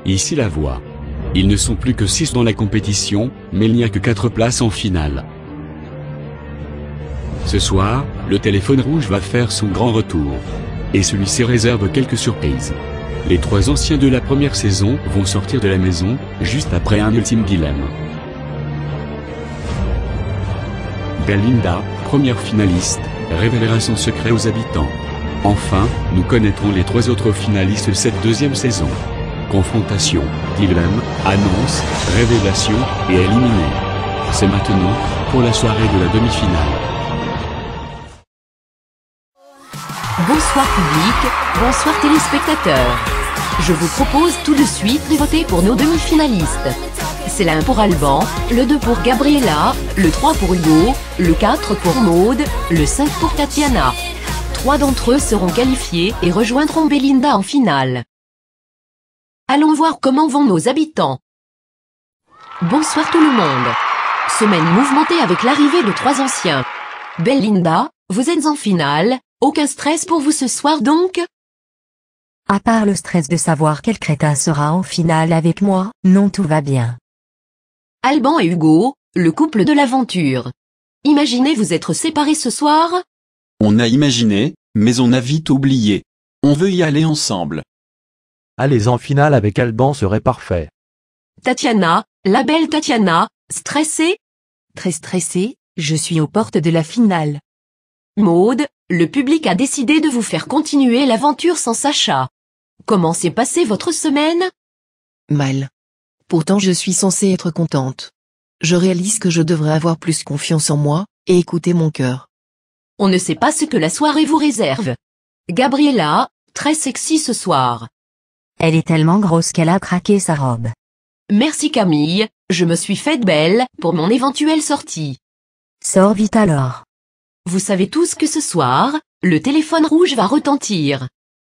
Ici la voix. Ils ne sont plus que 6 dans la compétition, mais il n'y a que 4 places en finale. Ce soir, le téléphone rouge va faire son grand retour. Et celui-ci réserve quelques surprises. Les 3 anciens de la première saison vont sortir de la maison, juste après un ultime dilemme. Belinda, première finaliste, révélera son secret aux habitants. Enfin, nous connaîtrons les 3 autres finalistes de cette deuxième saison. Confrontation, dilemme, annonce, révélation et éliminé. C'est maintenant, pour la soirée de la demi-finale. Bonsoir public, bonsoir téléspectateurs. Je vous propose tout de suite de voter pour nos demi-finalistes. C'est la 1 pour Alban, le 2 pour Gabriella, le 3 pour Hugo, le 4 pour Maude, le 5 pour Tatiana. 3 d'entre eux seront qualifiés et rejoindront Belinda en finale. Allons voir comment vont nos habitants. Bonsoir tout le monde. Semaine mouvementée avec l'arrivée de 3 anciens. Belinda, vous êtes en finale, aucun stress pour vous ce soir donc? À part le stress de savoir quel crétin sera en finale avec moi, non, tout va bien. Alban et Hugo, le couple de l'aventure. Imaginez vous être séparés ce soir? On a imaginé, mais on a vite oublié. On veut y aller ensemble. Aller en finale avec Alban serait parfait. Tatiana, la belle Tatiana, stressée? Très stressée, je suis aux portes de la finale. Maude, le public a décidé de vous faire continuer l'aventure sans Sacha. Comment s'est passée votre semaine? Mal. Pourtant je suis censée être contente. Je réalise que je devrais avoir plus confiance en moi, et écouter mon cœur. On ne sait pas ce que la soirée vous réserve. Gabriella, très sexy ce soir. Elle est tellement grosse qu'elle a craqué sa robe. Merci Camille, je me suis faite belle pour mon éventuelle sortie. Sors vite alors. Vous savez tous que ce soir, le téléphone rouge va retentir.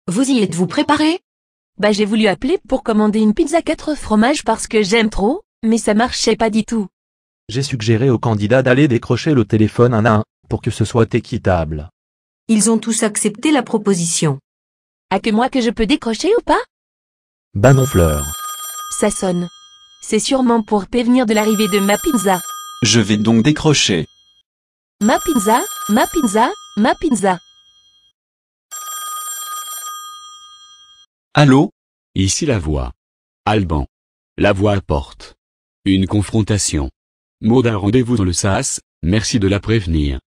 Vous y êtes-vous préparés? Bah j'ai voulu appeler pour commander une pizza 4 fromages parce que j'aime trop, mais ça marchait pas du tout. J'ai suggéré aux candidats d'aller décrocher le téléphone un à un, pour que ce soit équitable. Ils ont tous accepté la proposition. Ah que moi que je peux décrocher ou pas? Banonfleur. Ça sonne. C'est sûrement pour prévenir de l'arrivée de ma pizza. Je vais donc décrocher. Ma pizza, ma pizza, ma pizza. Allô? Ici la voix. Alban. La voix apporte. Une confrontation. Maude a rendez-vous dans le sas, merci de la prévenir.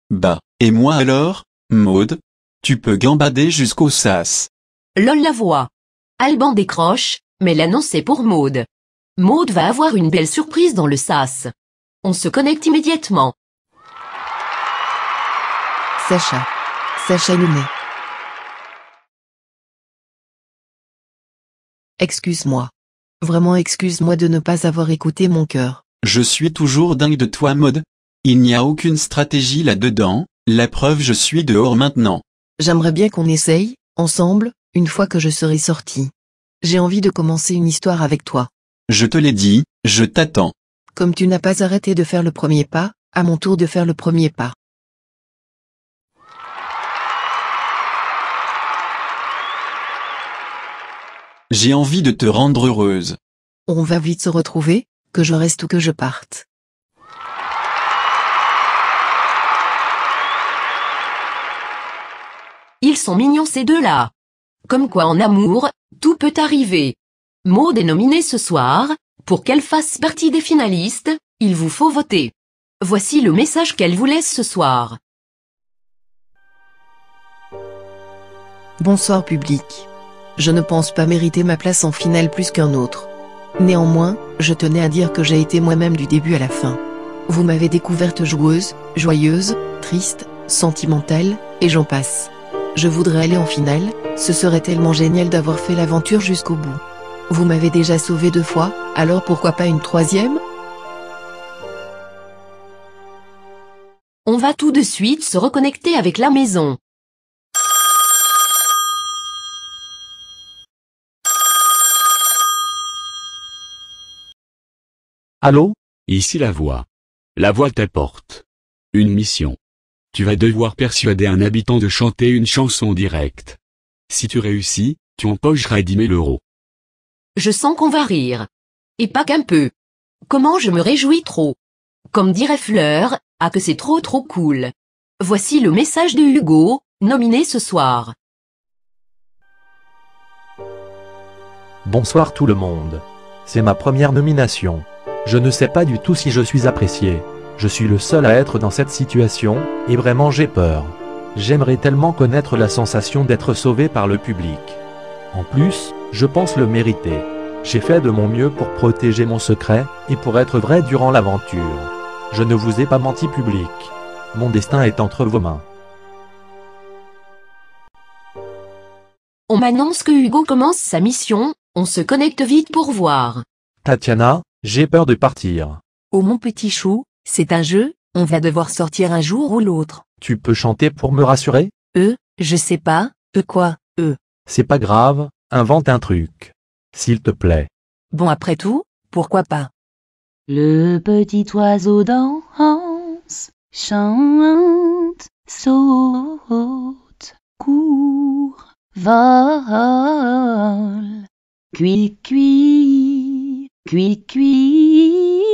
Bah, et moi alors, Maude? Tu peux gambader jusqu'au sas. Lol la voix. Alban décroche, mais l'annonce est pour Maude. Maude va avoir une belle surprise dans le sas. On se connecte immédiatement. Sacha Lumet. Excuse-moi. Vraiment excuse-moi de ne pas avoir écouté mon cœur. Je suis toujours dingue de toi Maude. Il n'y a aucune stratégie là-dedans, la preuve je suis dehors maintenant. J'aimerais bien qu'on essaye, ensemble, une fois que je serai sortie. J'ai envie de commencer une histoire avec toi. Je te l'ai dit, je t'attends. Comme tu n'as pas arrêté de faire le premier pas, à mon tour de faire le premier pas. J'ai envie de te rendre heureuse. On va vite se retrouver, que je reste ou que je parte. Ils sont mignons ces deux-là. Comme quoi en amour, tout peut arriver. Maude est nominée ce soir, pour qu'elle fasse partie des finalistes, il vous faut voter. Voici le message qu'elle vous laisse ce soir. Bonsoir public. Je ne pense pas mériter ma place en finale plus qu'un autre. Néanmoins, je tenais à dire que j'ai été moi-même du début à la fin. Vous m'avez découverte joueuse, joyeuse, triste, sentimentale, et j'en passe. Je voudrais aller en finale, ce serait tellement génial d'avoir fait l'aventure jusqu'au bout. Vous m'avez déjà sauvé 2 fois, alors pourquoi pas une 3e? On va tout de suite se reconnecter avec la maison. Allô? Ici la voix. La voix t'apporte. Une mission. Tu vas devoir persuader un habitant de chanter une chanson directe. Si tu réussis, tu empocheras 10 000 €. Je sens qu'on va rire. Et pas qu'un peu. Comment je me réjouis trop. Comme dirait Fleur, ah que c'est trop cool. Voici le message de Hugo, nominé ce soir. Bonsoir tout le monde. C'est ma première nomination. Je ne sais pas du tout si je suis apprécié. Je suis le seul à être dans cette situation, et vraiment j'ai peur. J'aimerais tellement connaître la sensation d'être sauvé par le public. En plus, je pense le mériter. J'ai fait de mon mieux pour protéger mon secret, et pour être vrai durant l'aventure. Je ne vous ai pas menti public. Mon destin est entre vos mains. On m'annonce que Hugo commence sa mission, on se connecte vite pour voir. Tatiana, j'ai peur de partir. Oh mon petit chou, c'est un jeu, on va devoir sortir un jour ou l'autre. Tu peux chanter pour me rassurer? Je sais pas, quoi, C'est pas grave, invente un truc. S'il te plaît. Bon après tout, pourquoi pas. Le petit oiseau danse, chante, saute, court, vole, cui, cui, cui, cui.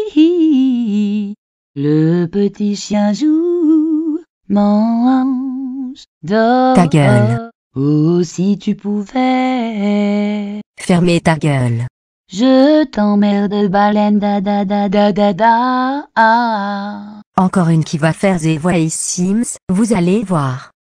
Le petit chien joue, mange, dort. Ta gueule. Oh, si tu pouvais. Fermez ta gueule. Je t'emmerde, baleine, da da da da da da. Ah. Encore une qui va faire The Voice Sims, vous allez voir.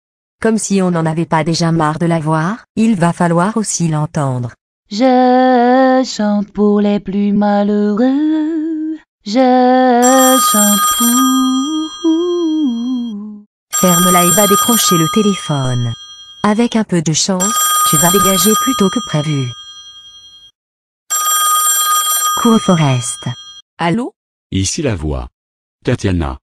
Comme si on n'en avait pas déjà marre de la voir, il va falloir aussi l'entendre. Je chante pour les plus malheureux. Je chante pour... Ferme-la et va décrocher le téléphone. Avec un peu de chance, tu vas dégager plus tôt que prévu. Cours Forest. Allô? Ici la voix. Tatiana.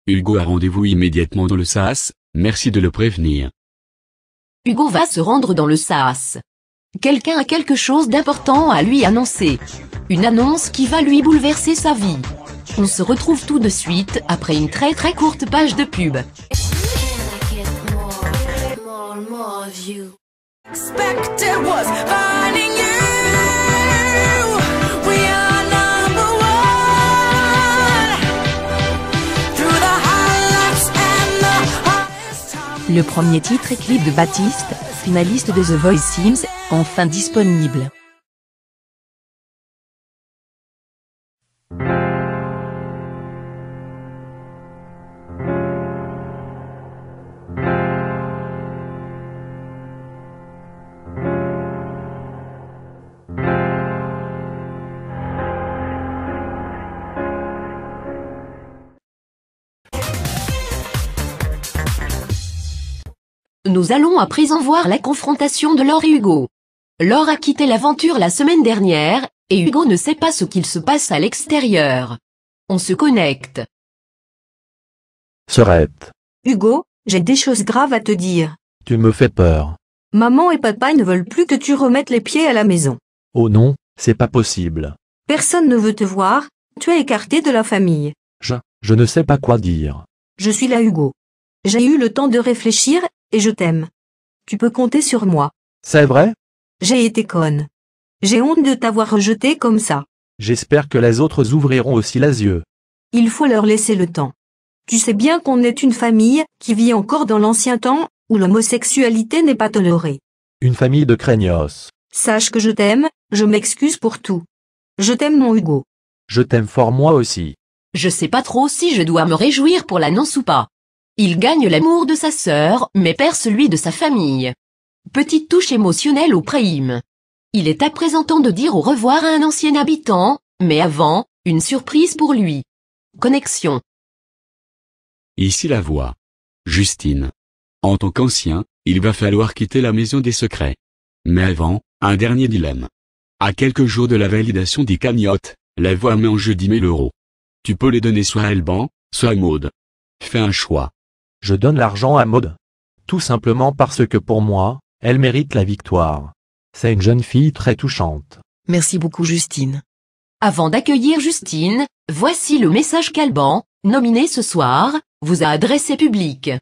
Hugo a rendez-vous immédiatement dans le SAS, merci de le prévenir. Hugo va se rendre dans le SAS. Quelqu'un a quelque chose d'important à lui annoncer. Une annonce qui va lui bouleverser sa vie. On se retrouve tout de suite après une très courte page de pub. Le premier titre est clip de Baptiste, finaliste de The Voice Sims, enfin disponible. Nous allons à présent voir la confrontation de Laure et Hugo. Laure a quitté l'aventure la semaine dernière, et Hugo ne sait pas ce qu'il se passe à l'extérieur. On se connecte. Serette. Hugo, j'ai des choses graves à te dire. Tu me fais peur. Maman et papa ne veulent plus que tu remettes les pieds à la maison. Oh non, c'est pas possible. Personne ne veut te voir, tu es écarté de la famille. Je ne sais pas quoi dire. Je suis là Hugo. J'ai eu le temps de réfléchir, et je t'aime. Tu peux compter sur moi. C'est vrai? J'ai été conne. J'ai honte de t'avoir rejeté comme ça. J'espère que les autres ouvriront aussi les yeux. Il faut leur laisser le temps. Tu sais bien qu'on est une famille qui vit encore dans l'ancien temps, où l'homosexualité n'est pas tolérée. Une famille de craignos. Sache que je t'aime, je m'excuse pour tout. Je t'aime mon Hugo. Je t'aime fort moi aussi. Je sais pas trop si je dois me réjouir pour l'annonce ou pas. Il gagne l'amour de sa sœur, mais perd celui de sa famille. Petite touche émotionnelle au prime. Il est à présent temps de dire au revoir à un ancien habitant, mais avant, une surprise pour lui. Connexion. Ici la voix. Justine. En tant qu'ancien, il va falloir quitter la maison des secrets. Mais avant, un dernier dilemme. À quelques jours de la validation des cagnottes, la voix met en jeu 10 000 €. Tu peux les donner soit à Elban, soit à Maud. Fais un choix. Je donne l'argent à Maud. Tout simplement parce que pour moi, elle mérite la victoire. C'est une jeune fille très touchante. Merci beaucoup Justine. Avant d'accueillir Justine, voici le message qu'Alban, nominé ce soir, vous a adressé public.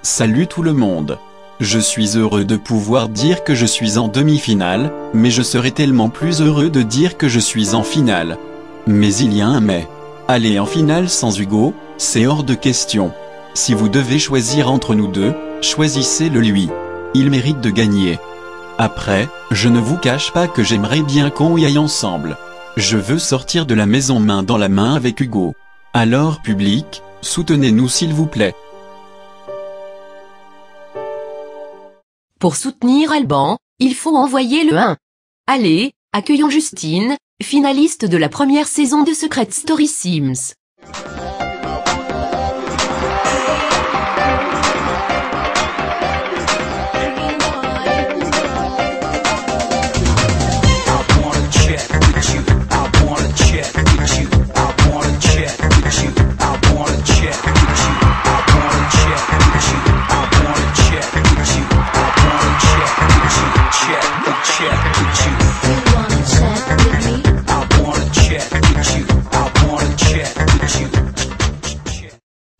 Salut tout le monde. Je suis heureux de pouvoir dire que je suis en demi-finale, mais je serais tellement plus heureux de dire que je suis en finale. Mais il y a un mais. Aller en finale sans Hugo, c'est hors de question. Si vous devez choisir entre nous deux, choisissez-le lui. Il mérite de gagner. Après, je ne vous cache pas que j'aimerais bien qu'on y aille ensemble. Je veux sortir de la maison main dans la main avec Hugo. Alors public, soutenez-nous s'il vous plaît. Pour soutenir Alban, il faut envoyer le 1. Allez, accueillons Justine, finaliste de la première saison de Secret Story Sims.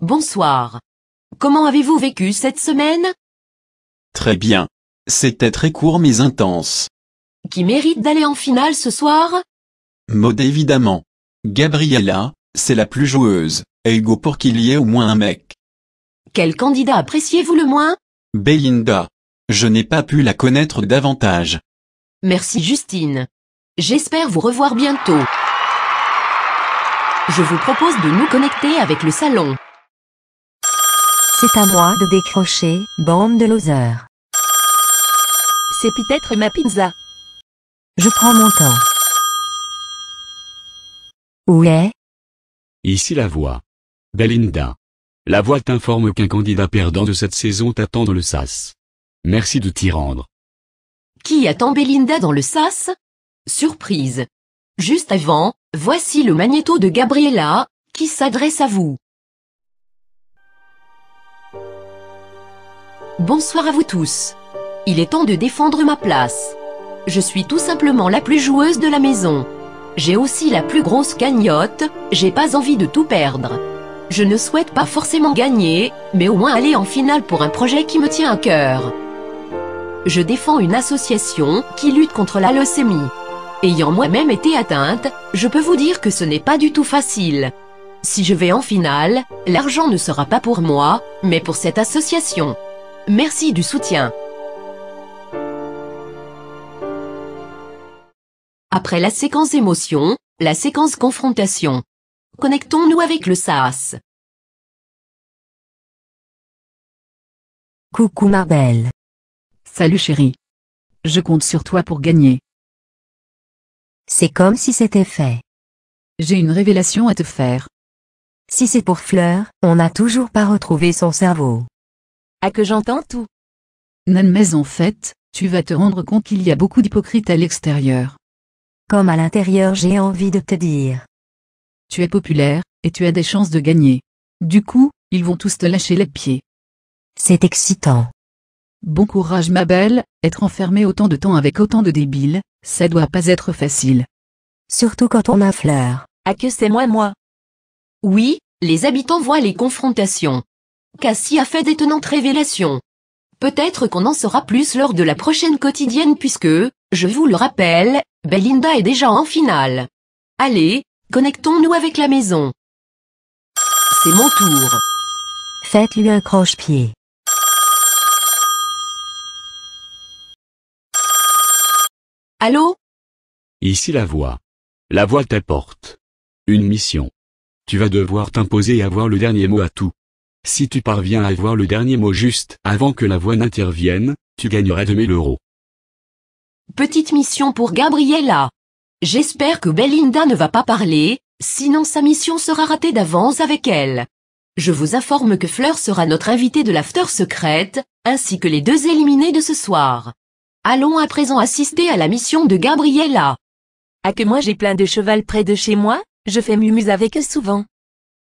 Bonsoir. Comment avez-vous vécu cette semaine? Très bien. C'était très court mais intense. Qui mérite d'aller en finale ce soir? Maud évidemment. Gabriella, c'est la plus joueuse, et Hugo pour qu'il y ait au moins un mec. Quel candidat appréciez-vous le moins? Belinda. Je n'ai pas pu la connaître davantage. Merci Justine. J'espère vous revoir bientôt. Je vous propose de nous connecter avec le salon. C'est à moi de décrocher, bande de losers. C'est peut-être ma pizza. Je prends mon temps. Où est? Ici la voix. Belinda. La voix t'informe qu'un candidat perdant de cette saison t'attend dans le sas. Merci de t'y rendre. Qui attend Belinda dans le sas? Surprise. Juste avant, voici le magnéto de Gabriella, qui s'adresse à vous. Bonsoir à vous tous. Il est temps de défendre ma place. Je suis tout simplement la plus joueuse de la maison. J'ai aussi la plus grosse cagnotte, j'ai pas envie de tout perdre. Je ne souhaite pas forcément gagner, mais au moins aller en finale pour un projet qui me tient à cœur. Je défends une association qui lutte contre la leucémie. Ayant moi-même été atteinte, je peux vous dire que ce n'est pas du tout facile. Si je vais en finale, l'argent ne sera pas pour moi, mais pour cette association. Merci du soutien. Après la séquence émotion, la séquence confrontation. Connectons-nous avec le SAS. Coucou ma belle. Salut chérie. Je compte sur toi pour gagner. C'est comme si c'était fait. J'ai une révélation à te faire. Si c'est pour Fleur, on n'a toujours pas retrouvé son cerveau. À que j'entends tout. Non mais en fait, tu vas te rendre compte qu'il y a beaucoup d'hypocrites à l'extérieur. Comme à l'intérieur j'ai envie de te dire. Tu es populaire, et tu as des chances de gagner. Du coup, ils vont tous te lâcher les pieds. C'est excitant. Bon courage ma belle, être enfermé autant de temps avec autant de débiles, ça doit pas être facile. Surtout quand on a Fleur. À que c'est moi. Oui, les habitants voient les confrontations. Cassie a fait d'étonnantes révélations. Peut-être qu'on en saura plus lors de la prochaine quotidienne puisque, je vous le rappelle, Belinda est déjà en finale. Allez, connectons-nous avec la maison. C'est mon tour. Faites-lui un croche-pied. Allô? Ici la voix. La voix t'apporte une mission. Tu vas devoir t'imposer et avoir le dernier mot à tout. Si tu parviens à avoir le dernier mot juste avant que la voix n'intervienne, tu gagneras 2000 €. Petite mission pour Gabriella. J'espère que Belinda ne va pas parler, sinon sa mission sera ratée d'avance avec elle. Je vous informe que Fleur sera notre invitée de l'after secrète, ainsi que les 2 éliminés de ce soir. Allons à présent assister à la mission de Gabriella. À que moi j'ai plein de cheval près de chez moi, je fais mumuse avec eux souvent.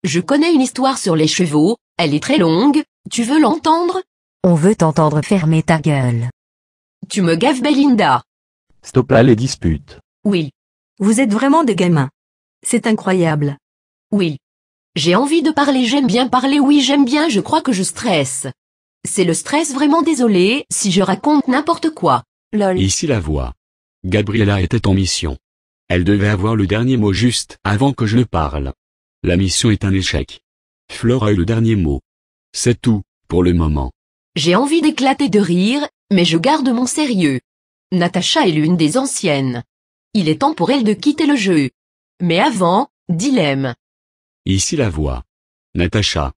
Je connais une histoire sur les chevaux, elle est très longue, tu veux l'entendre? On veut t'entendre fermer ta gueule. Tu me gaves Belinda. Stop là les disputes. Oui. Vous êtes vraiment des gamins. C'est incroyable. Oui. J'ai envie de parler, j'aime bien parler, oui j'aime bien, je crois que je stresse. C'est le stress, vraiment désolé si je raconte n'importe quoi. Lol. Ici la voix. Gabriella était en mission. Elle devait avoir le dernier mot juste avant que je ne parle. La mission est un échec. Fleur a eu le dernier mot. C'est tout, pour le moment. J'ai envie d'éclater de rire, mais je garde mon sérieux. Natacha est l'une des anciennes. Il est temps pour elle de quitter le jeu. Mais avant, dilemme. Ici la voix. Natacha.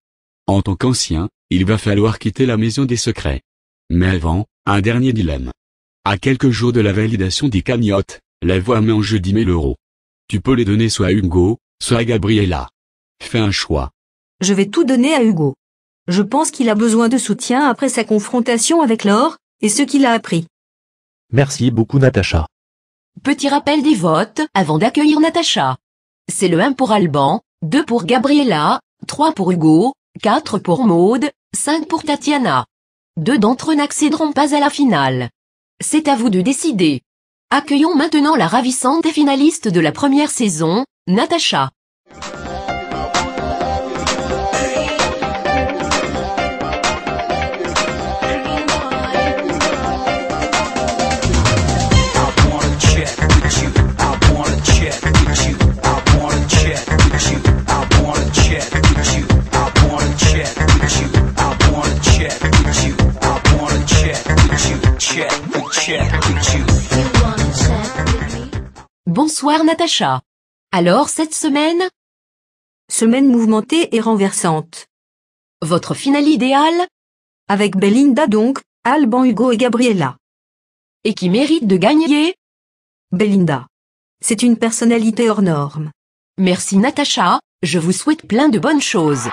En tant qu'ancien, il va falloir quitter la maison des secrets. Mais avant, un dernier dilemme. À quelques jours de la validation des cagnottes, la voix met en jeu 10 000 euros. Tu peux les donner soit à Hugo, soit à Gabriella. Fais un choix. Je vais tout donner à Hugo. Je pense qu'il a besoin de soutien après sa confrontation avec Laure, et ce qu'il a appris. Merci beaucoup Natacha. Petit rappel des votes avant d'accueillir Natacha. C'est le 1 pour Alban, 2 pour Gabriella, 3 pour Hugo, 4 pour Maude, 5 pour Tatiana. 2 d'entre eux n'accéderont pas à la finale. C'est à vous de décider. Accueillons maintenant la ravissante et finaliste de la première saison, Natacha. Bonsoir Natacha. Alors cette semaine? Semaine mouvementée et renversante. Votre finale idéale? Avec Belinda donc, Alban, Hugo et Gabriella. Et qui mérite de gagner? Belinda. C'est une personnalité hors norme. Merci Natacha, je vous souhaite plein de bonnes choses.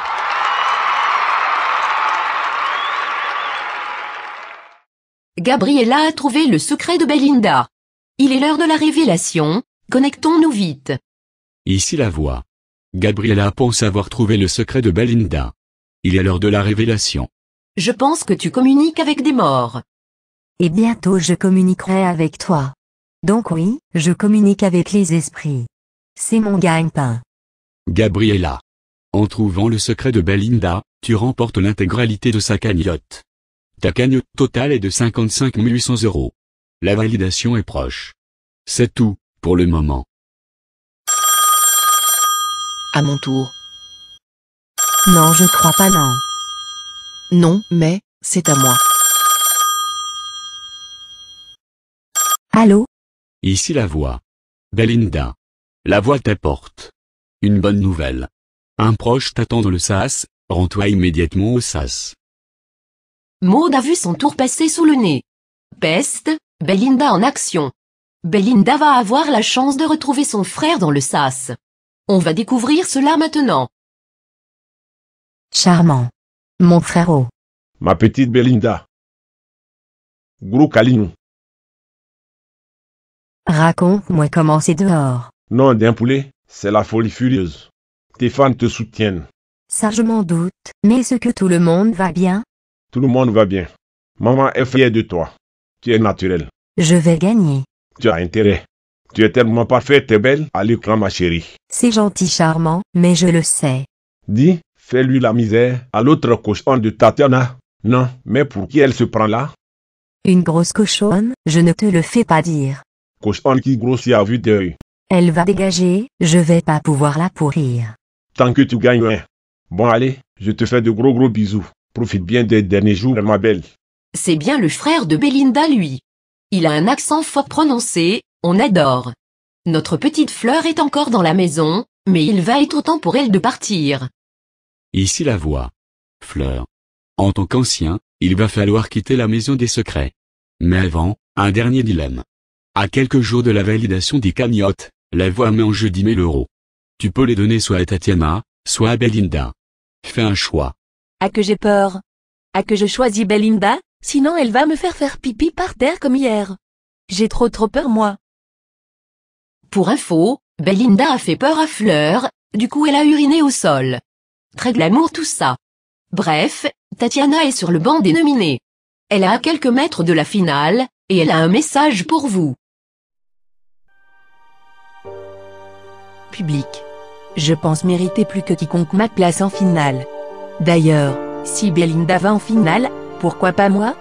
Gabriella a trouvé le secret de Belinda. Il est l'heure de la révélation, connectons-nous vite. Ici la voix. Gabriella pense avoir trouvé le secret de Belinda. Il est l'heure de la révélation. Je pense que tu communiques avec des morts. Et bientôt je communiquerai avec toi. Donc oui, je communique avec les esprits. C'est mon gagne-pain. Gabriella. En trouvant le secret de Belinda, tu remportes l'intégralité de sa cagnotte. Ta cagnotte totale est de 55 800 €. La validation est proche. C'est tout, pour le moment. À mon tour. Non, je crois pas, non. Non, mais, c'est à moi. Allô? Ici la voix. Belinda. La voix t'apporte une bonne nouvelle. Un proche t'attend dans le sas, rends-toi immédiatement au sas. Maude a vu son tour passer sous le nez. Peste, Belinda en action. Belinda va avoir la chance de retrouver son frère dans le sas. On va découvrir cela maintenant. Charmant. Mon frérot. Ma petite Belinda. Gros câlin. Raconte-moi comment c'est dehors. Non, d'un poulet, c'est la folie furieuse. Tes fans te soutiennent. Ça je m'en doute, mais est-ce que tout le monde va bien? Tout le monde va bien. Maman est fière de toi. Tu es naturel. Je vais gagner. Tu as intérêt. Tu es tellement parfaite et belle à l'écran, ma chérie. C'est gentil charmant, mais je le sais. Dis, fais-lui la misère à l'autre cochon de Tatiana. Non, mais pour qui elle se prend là? Une grosse cochonne, je ne te le fais pas dire. Cochon qui grossit à vue d'œil. Elle va dégager, je vais pas pouvoir la pourrir. Tant que tu gagnes rien. Bon allez, je te fais de gros bisous. Profite bien des derniers jours, ma belle. C'est bien le frère de Belinda lui. Il a un accent fort prononcé, on adore. Notre petite Fleur est encore dans la maison, mais il va être temps pour elle de partir. Ici la voix. Fleur. En tant qu'ancien, il va falloir quitter la maison des secrets. Mais avant, un dernier dilemme. À quelques jours de la validation des cagnottes, la voix met en jeu 10 000 €. Tu peux les donner soit à Tatiana, soit à Belinda. Fais un choix. À que j'ai peur. À que je choisis Belinda, sinon elle va me faire pipi par terre comme hier. J'ai trop peur moi. Pour info, Belinda a fait peur à Fleur, du coup elle a uriné au sol. Très glamour tout ça. Bref, Tatiana est sur le banc des nominés. Elle est à quelques mètres de la finale, et elle a un message pour vous. Public. Je pense mériter plus que quiconque ma place en finale. D'ailleurs, si Belinda va en finale, Pourquoi pas moi?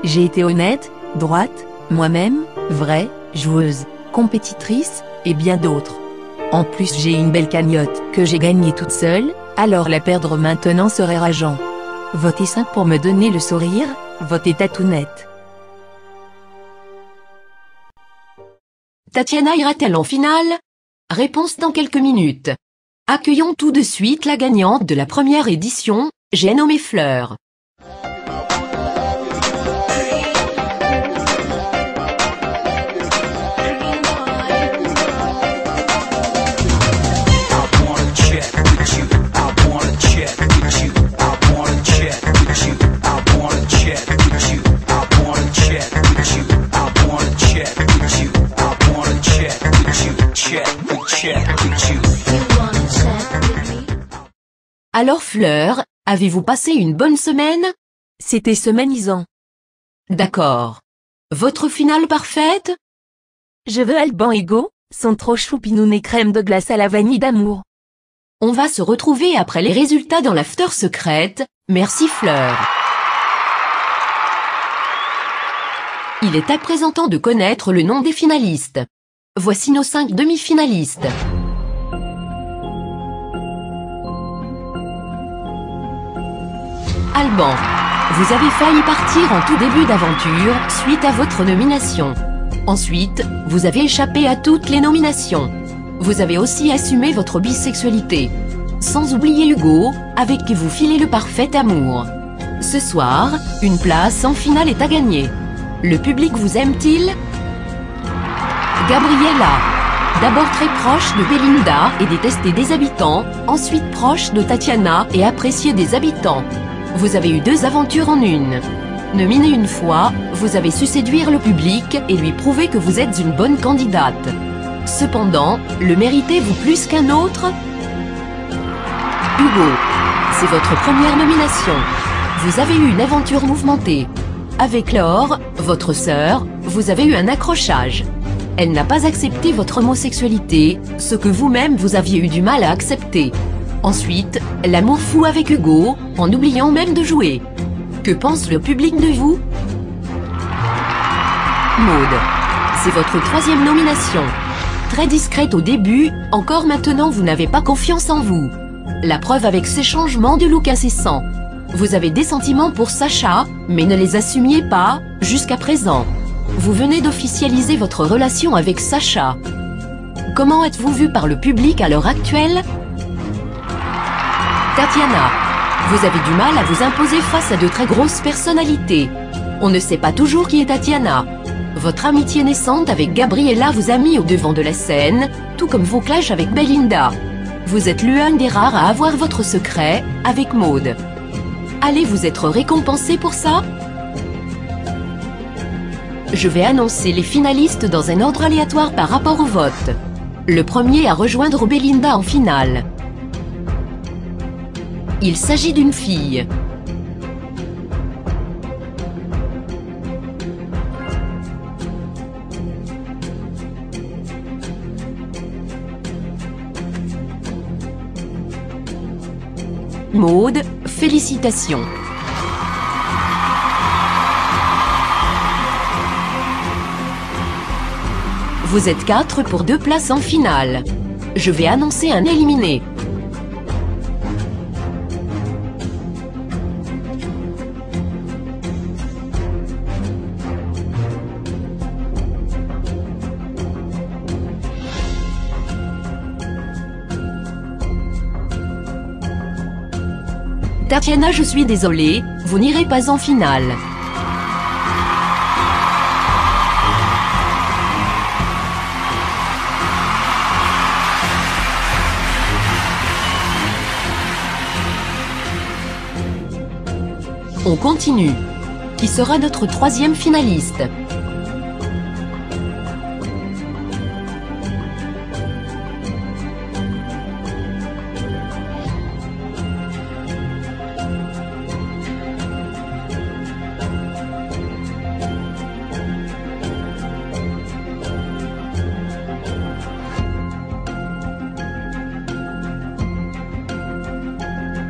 J'ai été honnête, droite, moi-même, vraie, joueuse, compétitrice, et bien d'autres. En plus j'ai une belle cagnotte que j'ai gagnée toute seule, alors la perdre maintenant serait rageant. Votez 5 pour me donner le sourire, votez Tatounette. Tatiana ira-t-elle en finale? Réponse dans quelques minutes. Accueillons tout de suite la gagnante de la première édition, j'ai nommé Fleur. Alors Fleur, avez-vous passé une bonne semaine? C'était semanisant. D'accord. Votre finale parfaite? Je veux Alban et Go, sont trop choupinounes et crème de glace à la vanille d'amour. On va se retrouver après les résultats dans l'after secrète, merci Fleur. Il est à présent temps de connaître le nom des finalistes. Voici nos 5 demi-finalistes. Alban, vous avez failli partir en tout début d'aventure suite à votre nomination. Ensuite, vous avez échappé à toutes les nominations. Vous avez aussi assumé votre bisexualité. Sans oublier Hugo, avec qui vous filez le parfait amour. Ce soir, une place en finale est à gagner. Le public vous aime-t-il? Gabriella, d'abord très proche de Belinda et détestée des habitants, ensuite proche de Tatiana et appréciée des habitants. Vous avez eu 2 aventures en une. Nominée une fois, vous avez su séduire le public et lui prouver que vous êtes une bonne candidate. Cependant, le méritez-vous plus qu'un autre? Hugo, c'est votre première nomination. Vous avez eu une aventure mouvementée. Avec Laure, votre sœur, vous avez eu un accrochage. Elle n'a pas accepté votre homosexualité, ce que vous-même vous aviez eu du mal à accepter. Ensuite, l'amour fou avec Hugo, en oubliant même de jouer. Que pense le public de vous? Maud, c'est votre 3e nomination. Très discrète au début, encore maintenant vous n'avez pas confiance en vous. La preuve avec ces changements de look incessants. Vous avez des sentiments pour Sacha, mais ne les assumiez pas, jusqu'à présent. Vous venez d'officialiser votre relation avec Sacha. Comment êtes-vous vu par le public à l'heure actuelle? Tatiana, vous avez du mal à vous imposer face à de très grosses personnalités. On ne sait pas toujours qui est Tatiana. Votre amitié naissante avec Gabriella vous a mis au devant de la scène, tout comme vos clashs avec Belinda. Vous êtes l'un des rares à avoir votre secret, avec Maud. Allez-vous être récompensé pour ça? Je vais annoncer les finalistes dans un ordre aléatoire par rapport au vote. Le premier à rejoindre Belinda en finale. Il s'agit d'une fille. Maud, félicitations. Vous êtes 4 pour 2 places en finale. Je vais annoncer un éliminé. Tatiana, je suis désolée, vous n'irez pas en finale. On continue. Qui sera notre 3e finaliste?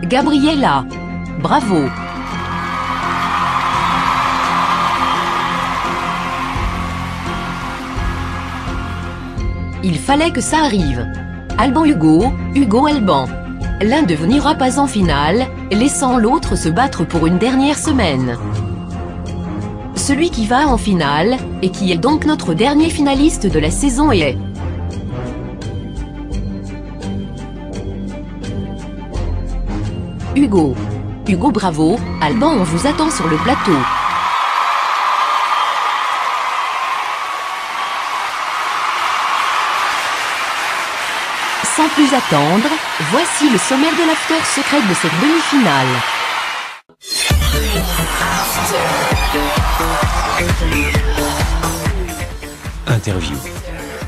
Gabriella. Bravo. Il fallait que ça arrive. Alban Hugo, Hugo Alban. L'un d'eux n'ira pas en finale, laissant l'autre se battre pour une dernière semaine. Celui qui va en finale, et qui est donc notre dernier finaliste de la saison est... Hugo. Hugo, bravo. Alban, on vous attend sur le plateau. Sans plus attendre, voici le sommaire de l'after secret de cette demi-finale. Interview.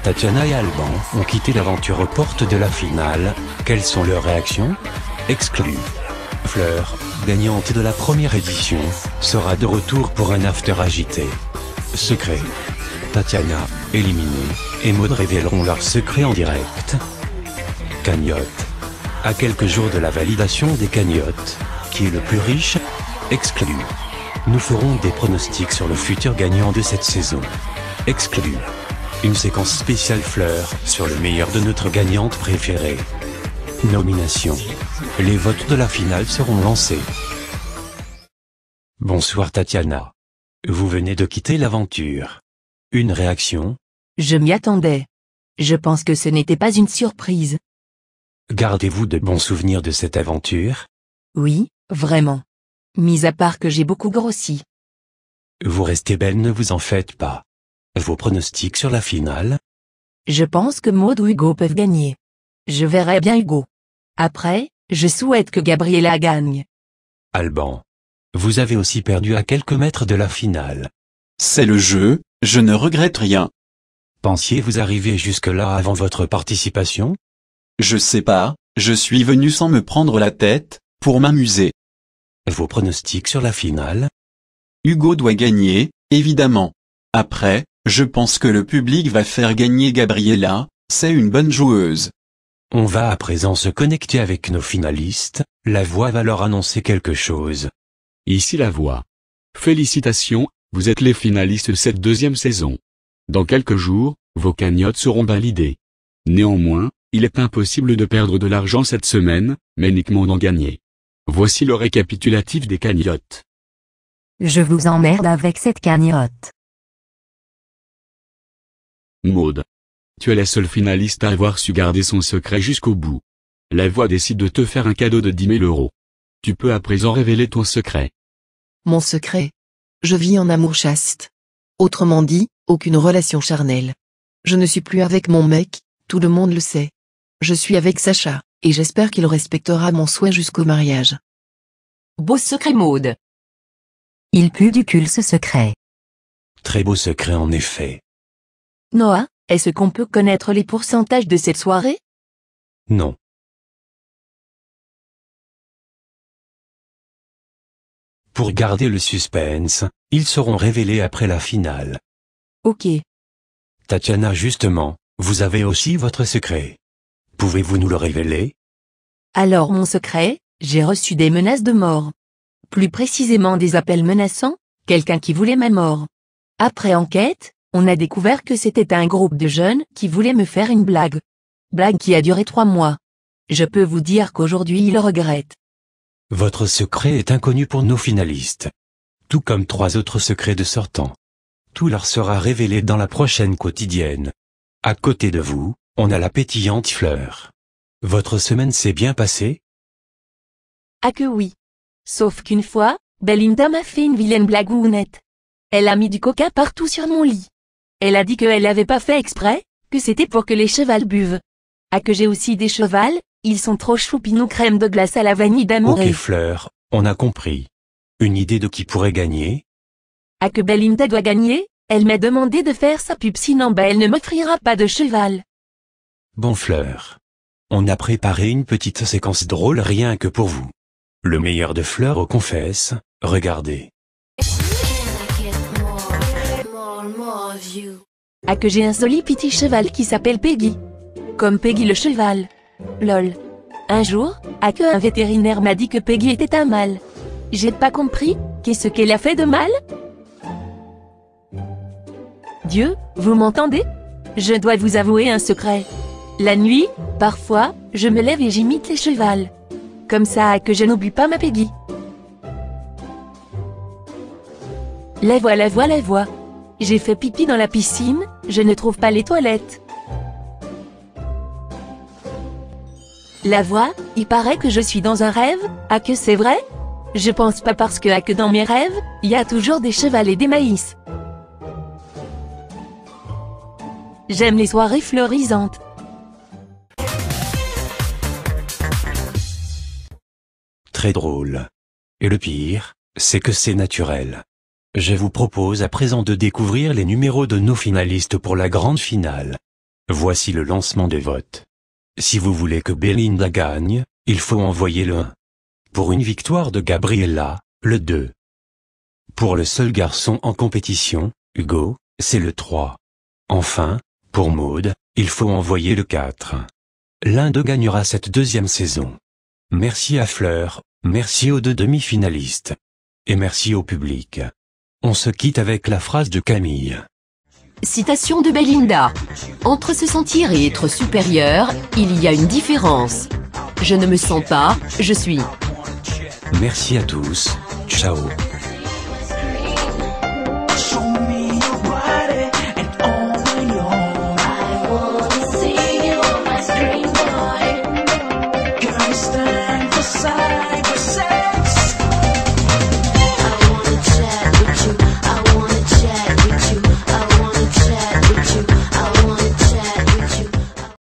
Tatiana et Alban ont quitté l'aventure aux portes de la finale. Quelles sont leurs réactions? Exclu. Fleur, gagnante de la première édition, sera de retour pour un after agité. Secret. Tatiana, éliminée, et Maud révéleront leur secret en direct. Cagnotte. À quelques jours de la validation des cagnottes, qui est le plus riche? Exclu. Nous ferons des pronostics sur le futur gagnant de cette saison. Exclu. Une séquence spéciale Fleur sur le meilleur de notre gagnante préférée. Nomination. Les votes de la finale seront lancés. Bonsoir Tatiana. Vous venez de quitter l'aventure. Une réaction? Je m'y attendais. Je pense que ce n'était pas une surprise. Gardez-vous de bons souvenirs de cette aventure? Oui, vraiment. Mis à part que j'ai beaucoup grossi. Vous restez belle, ne vous en faites pas. Vos pronostics sur la finale? Je pense que Maud ou Hugo peuvent gagner. Je verrai bien Hugo. Après, je souhaite que Gabriella gagne. Alban. Vous avez aussi perdu à quelques mètres de la finale. C'est le jeu, je ne regrette rien. Pensiez-vous arriver jusque-là avant votre participation? Je sais pas, je suis venu sans me prendre la tête, pour m'amuser. Vos pronostics sur la finale? Hugo doit gagner, évidemment. Après, je pense que le public va faire gagner Gabriella, c'est une bonne joueuse. On va à présent se connecter avec nos finalistes, la voix va leur annoncer quelque chose. Ici la voix. Félicitations, vous êtes les finalistes de cette deuxième saison. Dans quelques jours, vos cagnottes seront validées. Néanmoins, il est impossible de perdre de l'argent cette semaine, mais uniquement d'en gagner. Voici le récapitulatif des cagnottes. Je vous emmerde avec cette cagnotte. Maud. Tu es la seule finaliste à avoir su garder son secret jusqu'au bout. La voix décide de te faire un cadeau de 10 000 €. Tu peux à présent révéler ton secret. Mon secret. Je vis en amour chaste. Autrement dit, aucune relation charnelle. Je ne suis plus avec mon mec, tout le monde le sait. Je suis avec Sacha, et j'espère qu'il respectera mon souhait jusqu'au mariage. Beau secret Maud. Il pue du cul ce secret. Très beau secret en effet. Noah, est-ce qu'on peut connaître les pourcentages de cette soirée? Non. Pour garder le suspense, ils seront révélés après la finale. Ok. Tatiana, justement, vous avez aussi votre secret. Pouvez-vous nous le révéler? Alors mon secret, j'ai reçu des menaces de mort. Plus précisément des appels menaçants, quelqu'un qui voulait ma mort. Après enquête, on a découvert que c'était un groupe de jeunes qui voulaient me faire une blague. Blague qui a duré 3 mois. Je peux vous dire qu'aujourd'hui ils le regrettent. Votre secret est inconnu pour nos finalistes. Tout comme 3 autres secrets de sortants. Tout leur sera révélé dans la prochaine quotidienne. À côté de vous, on a la pétillante Fleur. Votre semaine s'est bien passée? Ah que oui. Sauf qu'une fois, Belinda m'a fait une vilaine blagounette. Elle a mis du coca partout sur mon lit. Elle a dit qu'elle l'avait pas fait exprès, que c'était pour que les chevals buvent. Ah que j'ai aussi des chevals, ils sont trop choupinous crème de glace à la vanille d'amour. Ok Fleur, on a compris. Une idée de qui pourrait gagner? Ah que Belinda doit gagner, elle m'a demandé de faire sa pub sinon elle ne m'offrira pas de cheval. Bon Fleur. On a préparé une petite séquence drôle rien que pour vous. Le meilleur de Fleur au confesse, regardez. Ah que j'ai un joli petit cheval qui s'appelle Peggy. Comme Peggy le cheval. Lol. Un jour, ah que un vétérinaire m'a dit que Peggy était un mâle. J'ai pas compris, qu'est-ce qu'elle a fait de mal? Dieu, vous m'entendez? Je dois vous avouer un secret. La nuit, parfois, je me lève et j'imite les chevals. Comme ça que je n'oublie pas ma Peggy. La voix. J'ai fait pipi dans la piscine, je ne trouve pas les toilettes. La voix, il paraît que je suis dans un rêve, ah que c'est vrai? Je pense pas parce que dans mes rêves, il y a toujours des chevals et des maïs. J'aime les soirées florisantes. Très drôle. Et le pire, c'est que c'est naturel. Je vous propose à présent de découvrir les numéros de nos finalistes pour la grande finale. Voici le lancement des votes. Si vous voulez que Belinda gagne, il faut envoyer le 1. Pour une victoire de Gabriella, le 2. Pour le seul garçon en compétition, Hugo, c'est le 3. Enfin, pour Maud, il faut envoyer le 4. L'un d'eux gagnera cette deuxième saison. Merci à Fleur, merci aux 2 demi-finalistes. Et merci au public. On se quitte avec la phrase de Camille. Citation de Belinda. Entre se sentir et être supérieur, il y a une différence. Je ne me sens pas, je suis. Merci à tous, ciao.